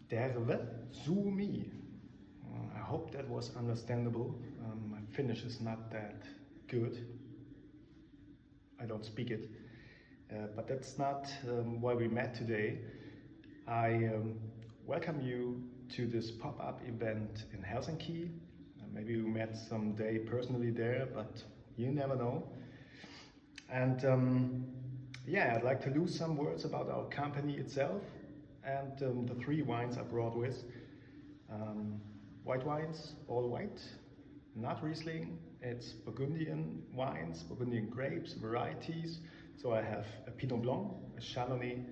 Derve Zumi. I hope that was understandable. My Finnish is not that good. I don't speak it. But that's not why we met today. I welcome you to this pop-up event in Helsinki. Maybe we met someday personally there, but you never know. And yeah, I'd like to lose some words about our company itself and the three wines I brought with. White wines, all white, not Riesling. It's Burgundian wines, Burgundian grapes, varieties. So I have a Pinot Blanc, a Chardonnay,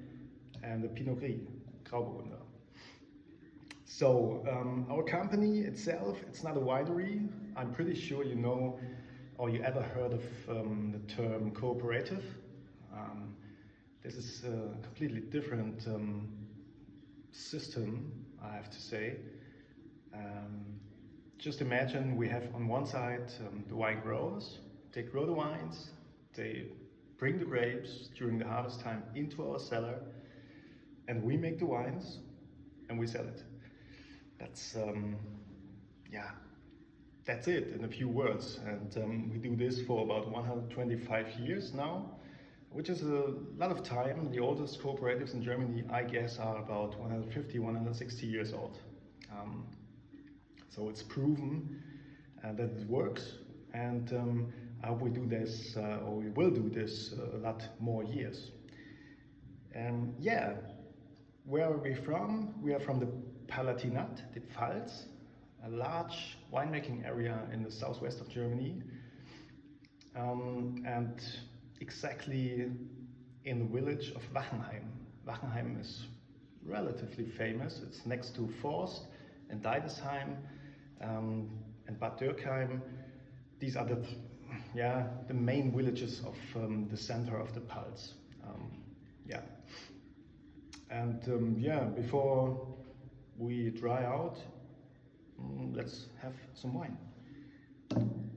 and a Pinot Gris, Grauburgunder. So our company itself, it's not a winery. I'm pretty sure you know or you ever heard of the term cooperative. This is a completely different system, I have to say. Just imagine we have on one side the wine growers. They grow the wines, they bring the grapes during the harvest time into our cellar, and we make the wines and we sell it. That's yeah, that's it in a few words. And we do this for about 125 years now, which is a lot of time. The oldest cooperatives in Germany, I guess, are about 150, 160 years old. So it's proven that it works, and I hope we do this, or we will do this a lot more years. Yeah, where are we from? We are from the Palatinat, the Pfalz, a large winemaking area in the southwest of Germany, and exactly in the village of Wachenheim. Wachenheim is relatively famous. It's next to Forst and Deidesheim and Bad Dürkheim. These are the main villages of the center of the Pfalz. Yeah. And yeah, before we dry out, let's have some wine.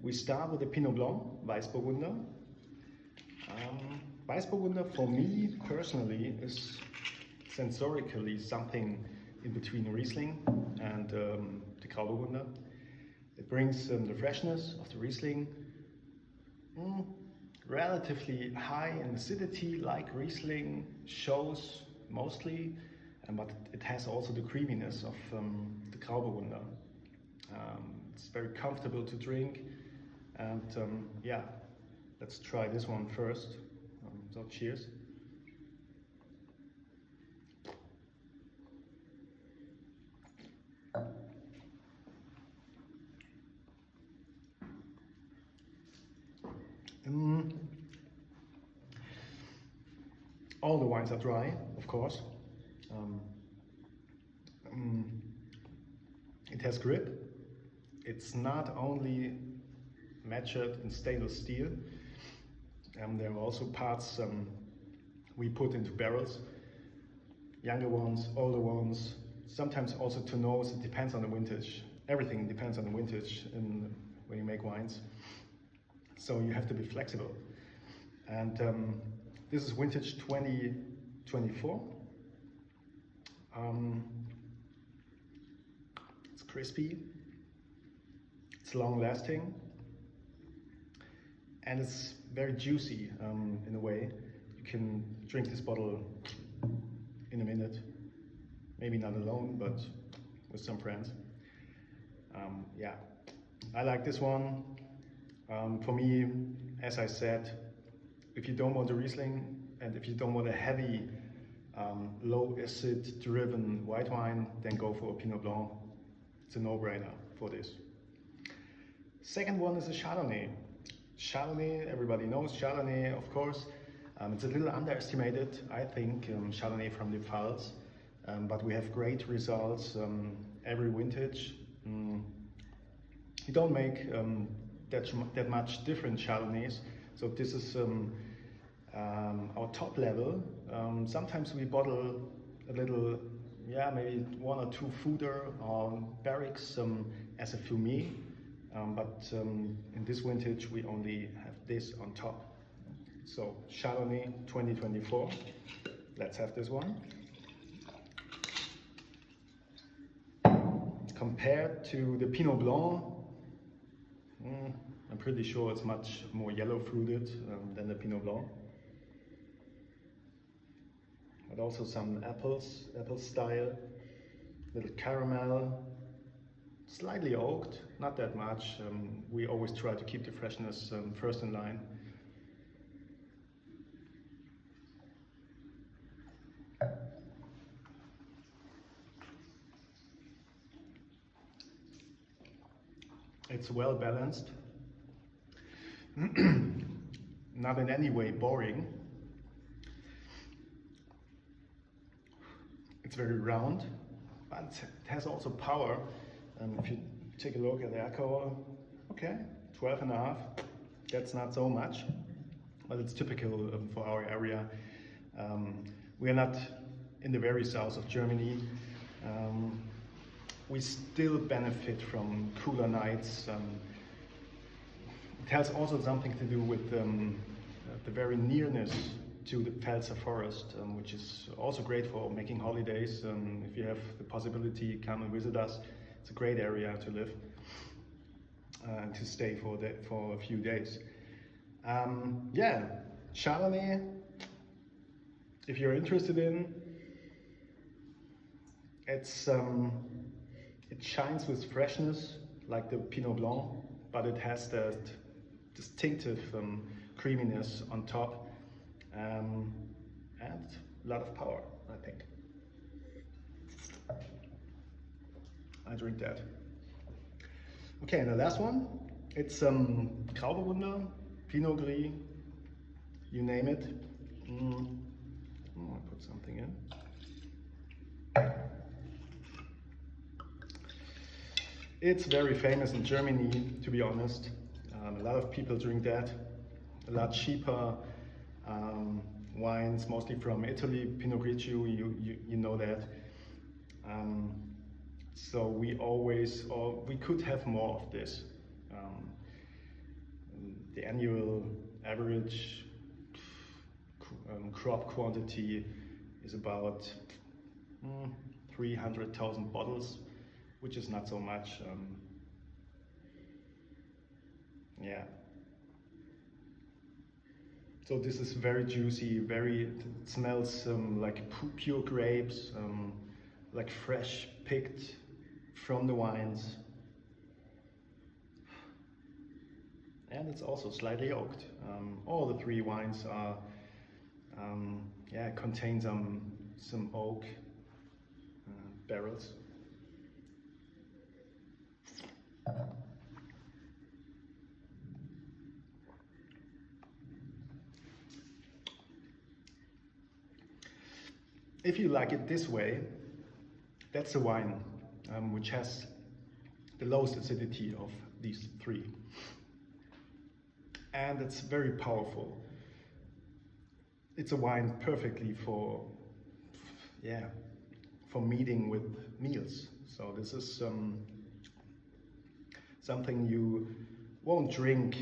We start with the Pinot Blanc, Weißburgunder. Weißburgunder for me personally is sensorically something in between Riesling and the Grauburgunder. It brings the freshness of the Riesling, relatively high in acidity like Riesling shows mostly, but it has also the creaminess of the Grauburgunder. It's very comfortable to drink, and yeah, let's try this one first. So cheers. All the wines are dry, of course. It has grip. It's not only matured in stainless steel. There are also parts we put into barrels. Younger ones, older ones, sometimes also tonneaus. It depends on the vintage. Everything depends on the vintage when you make wines. So you have to be flexible. And this is vintage 2024. It's crispy, it's long lasting, and it's very juicy in a way. You can drink this bottle in a minute, maybe not alone, but with some friends. Yeah, I like this one. For me, as I said, if you don't want a Riesling and if you don't want a heavy, low acid driven white wine, then go for a Pinot Blanc. It's a no-brainer for this. Second one is a Chardonnay. Chardonnay, everybody knows Chardonnay, of course. It's a little underestimated, I think, Chardonnay from the Pfalz, but we have great results every vintage. We don't make that much different Chardonnays, so this is our top level. Sometimes we bottle a little, yeah, maybe one or two fooder or barricks as a fumé, but in this vintage we only have this on top. So Chardonnay 2024, let's have this one. Compared to the Pinot Blanc, I'm pretty sure it's much more yellow fruited than the Pinot Blanc. But also some apple style, little caramel, slightly oaked, not that much. We always try to keep the freshness first in line. It's well balanced, not in any way boring. It's very round, but it has also power. If you take a look at the alcohol, okay, 12.5, that's not so much, but it's typical for our area. We are not in the very south of Germany. We still benefit from cooler nights. It has also something to do with the very nearness to the Pfalz forest, which is also great for making holidays. If you have the possibility, come and visit us. It's a great area to live and to stay for a few days. Yeah, Chardonnay, if you're interested in, it shines with freshness like the Pinot Blanc, but it has that distinctive creaminess on top and a lot of power, I think. I drink that. Okay, and the last one, it's Grauburgunder, Pinot Gris, you name it. I'll put something in. It's very famous in Germany, to be honest. A lot of people drink that. A lot cheaper wines, mostly from Italy. Pinot Grigio, you know that. So we could have more of this. The annual average crop quantity is about 300,000 bottles, which is not so much. Yeah. So this is very juicy, it smells like pure grapes, like fresh picked from the wines. And it's also slightly oaked. All the three wines are, contain some oak barrels. If you like it this way, that's a wine which has the lowest acidity of these three. And it's very powerful. It's a wine perfectly for meeting with meals. So this is something you won't drink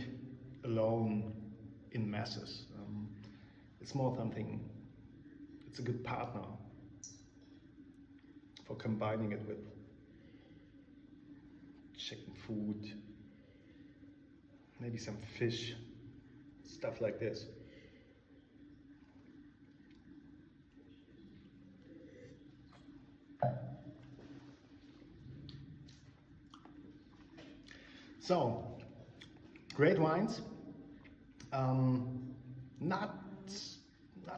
alone in masses. It's more something, it's a good partner for combining it with chicken food, maybe some fish, stuff like this. So, great wines, not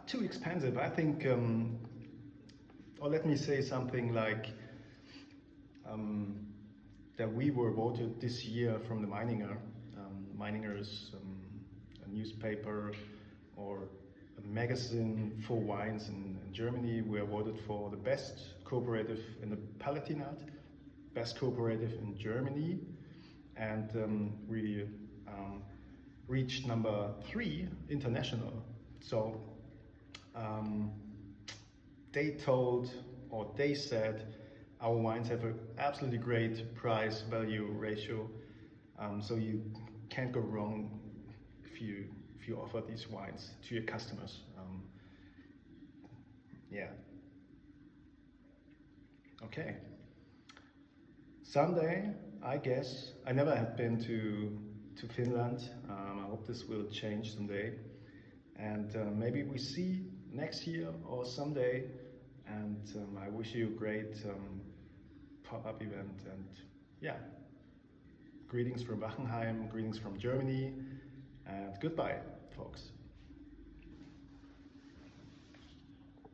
too expensive. I think, or let me say something like that we were voted this year from the Meininger. Meininger is a newspaper or a magazine for wines in Germany. We are voted for the best cooperative in the Palatinate, best cooperative in Germany, and we reached number 3 international. So they said our wines have an absolutely great price-value ratio. So you can't go wrong if you offer these wines to your customers. Yeah. Okay. someday, I guess. I never have been to Finland. I hope this will change someday. And maybe we see next year or someday. And I wish you a great pop-up event. And yeah, greetings from Wachenheim, greetings from Germany, and goodbye, folks.